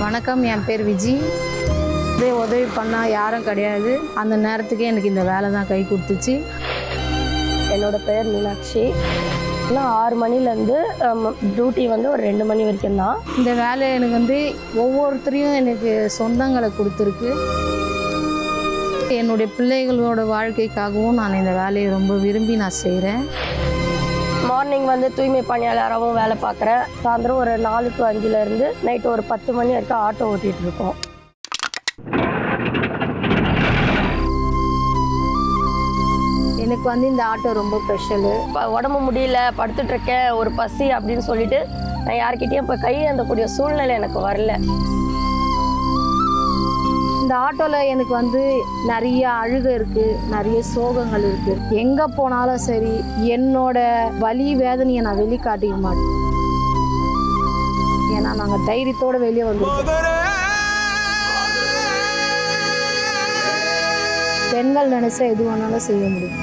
வணக்கம், என் பேர் விஜி. உதவி பண்ணால் யாரும் கிடையாது. அந்த நேரத்துக்கு எனக்கு இந்த வேலை தான் கை கொடுத்துச்சு. என்னோடய பேர் மீனாட்சி. இன்னும் 6 மணிலேருந்து டியூட்டி ஒரு 2 மணி வரைக்கும் தான். இந்த வேலை எனக்கு ஒவ்வொருத்தரையும் எனக்கு சொந்தங்களை கொடுத்துருக்கு. என்னுடைய பிள்ளைகளோட வாழ்க்கைக்காகவும் நான் இந்த வேலையை ரொம்ப விரும்பி நான் செய்கிறேன். மார்னிங் தூய்மை பணியாளராகவும் வேலை பார்க்குறேன். சாயந்தரம் ஒரு 4 to 5லேருந்து நைட்டு ஒரு 10 மணி வரைக்கும் ஆட்டோ ஓட்டிகிட்டு இருக்கோம். எனக்கு இந்த ஆட்டோ ரொம்ப ஸ்பெஷலு. உடம்பு முடியல, படுத்துட்ருக்கேன், ஒரு பசி அப்படின்னு சொல்லிட்டு நான் யார்கிட்டையும் இப்போ கையேந்தக்கூடிய சூழ்நிலை எனக்கு வரல. இந்த ஆட்டோவில் எனக்கு நிறைய அழுகை இருக்குது, நிறைய சோகங்கள் இருக்குது. எங்கே போனாலும் சரி என்னோட வலி வேதனையை நான் வெளிக்காட்டிக்க மாட்டேன். ஏன்னா நாங்கள் தைரியத்தோடு வெளியே வந்துருக்கோம். பெண்கள் நினைச்சா எது வேணாலும் செய்ய முடியும்.